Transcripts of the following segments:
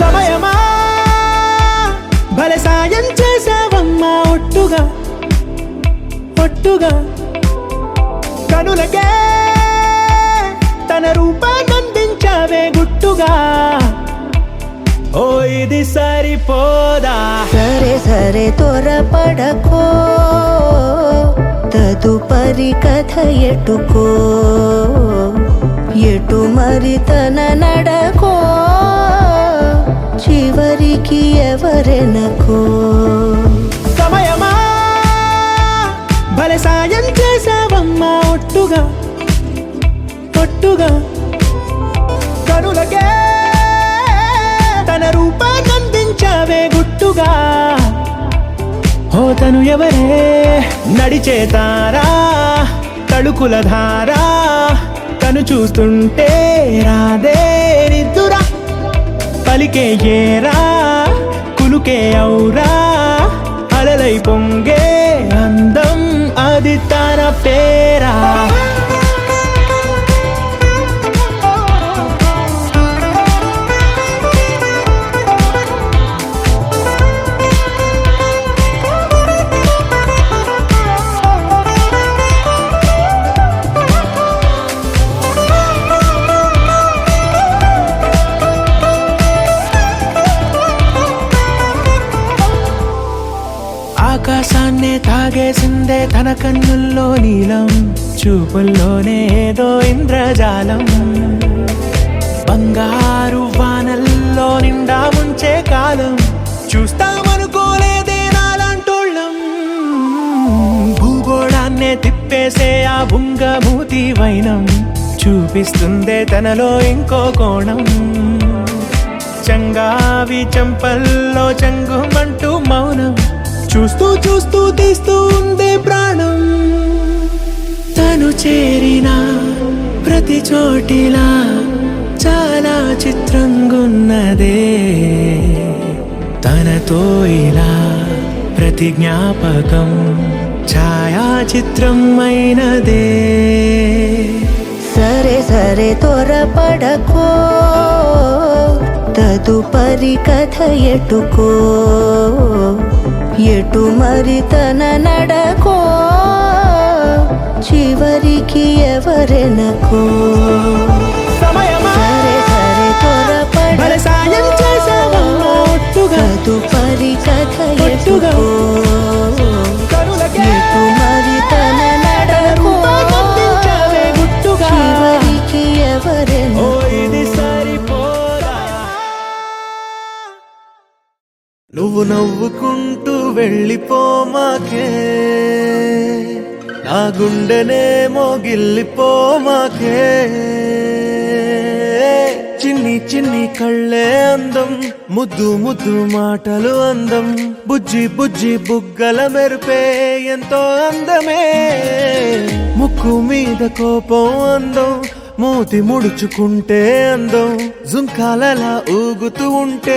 సమయమా భలే సాయం చేసావమ్మా ఒట్టుగా ఒట్టుగా కనులకే తన రూపాన్నందించావే గుట్టుగా ఓ ఇది సరిపోదా సరే సరే త్వరపడకో తదుపరి కథ ఎటుకో ఎటు మరి తన నడకో చివరికి ఎవరెనకో సమయమా భలే సాయం చేసావమ్మా ఒట్టుగా ఒట్టుగా కనులకే తన రూపాన్నందించావే గుట్టుగా ఓ తను ఎవరే నడిచే తారా తళుకుల ధారా తను చూస్తుంటే రాదే నిద్దురా పలికే ఏరా కులుకే ఔరా అలలై పొంగే అందం అది తన పేరా ఆకాశాన్నే తాగేసిందే తన కన్నుల్లో నీలం చూపుల్లోనే ఏదో ఇంద్రజాలం బంగారు వానల్లో నిండా ముంచే కాలం చూస్తామనుకోలేదే నాలాంటోళ్ళం భూగోళాన్నే తిప్పేసే ఆ బుంగమూతి వైనం చూపిస్తుందే తనలో ఇంకో కోణం చంగావి చంపల్లో చంగుమంటూ మౌనం చూస్తూ చూస్తూ తీస్తూ ఉందే ప్రాణం తను చేరిన ప్రతి చోటిలా చాలా చిత్రంగున్నదే తనతో ఇలా ప్రతి జ్ఞాపకం ఛాయాచిత్రం అయినదే సరే సరే త్వరపడకో తదుపరి కథ ఎటుకో ఎటు మరి తన నడకో చివరికి ఎవరెనకో సరే సరే త్వరపడకో సాయం చేసావమ్మా ఒట్టుగా తదుపరి కథ ఎటుకో ఎటు మరి తన నడకో చివరికి ఎవరెనకో నువ్వు నవ్వుకుంటూ వెళ్ళిపోమాకే నా గుండెనేమో గిల్లిపోమాకే చిన్ని చిన్ని కళ్ళే అందం ముద్దు ముద్దు మాటలు అందం బుజ్జి బుజ్జి బుగ్గల మెరుపే ఎంతో అందమే ముక్కు మీద కోపం అందం మూతి ముడుచుకుంటే అందం జుంకాలలా ఊగుతూ ఉంటే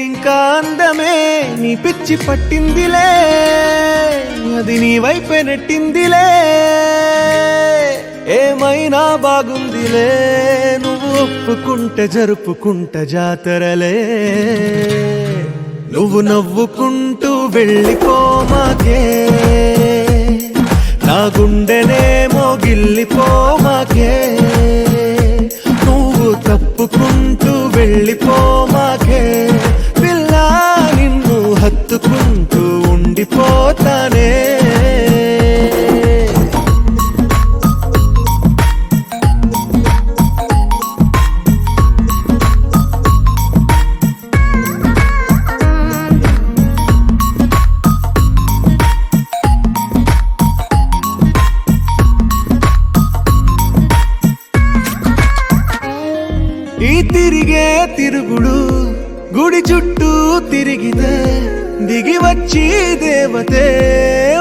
ఇంకా అందమే నీ పిచ్చి పట్టిందిలే అది నీ వైపే నెట్టిందిలే ఏమైనా బాగుందిలే నువ్వు ఒప్పుకుంటే జరుపుకుంట జాతరలే నువ్వు నవ్వుకుంటూ వెళ్ళిపోమాకే నా గుండెనేమో గిల్లిపోమాకే నువ్వు తప్పుకుంటూ వెళ్ళిపోమాకే పిల్ల నిన్ను హత్తుకుంటూ ఉండిపోతానే ఈ తిరిగే తిరుగుడు గుడి చుట్టూ తిరిగితే దిగి వచ్చి దేవతే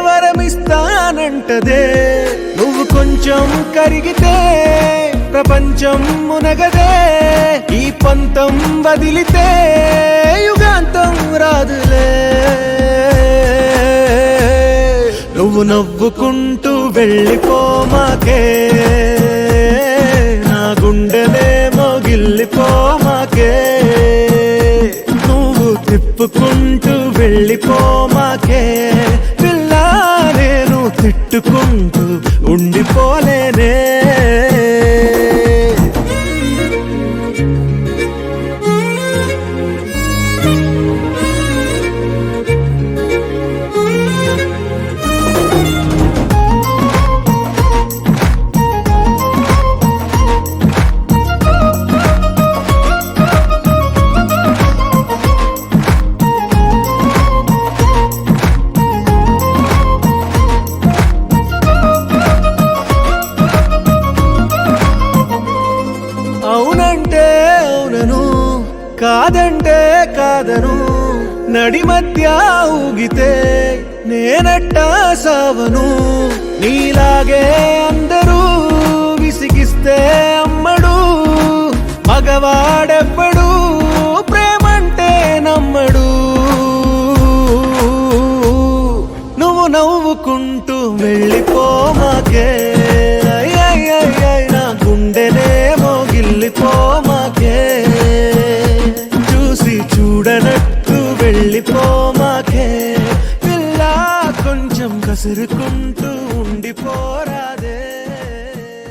వరమిస్తానంటదే నువ్వు కొంచెం కరిగితే ప్రపంచం మునగదే ఈ పంతం వదిలితే యుగాంతం రాదులే నువ్వు నవ్వుకుంటూ వెళ్ళిపోమాకే నా గుండెలేమో గిల్లిపోమాకే నువ్వు తిప్పుకుంటూ వెళ్ళిపోమాకే పిల్ల నేను తిట్టుకుంటూ ఉండిపోలేనే అవునంటే అవునను కాదంటే కాదను నడి మధ్య ఊగితే నేనట్టా సావను నీలాగే అందరూ విసిగిస్తే అమ్మడు మగవాడెవ్వడు ప్రేమంటే నమ్మడు నువ్వు నవ్వుకుంటూ వెళ్ళిపోమాకే నా గుండెనేమో గిల్లిపో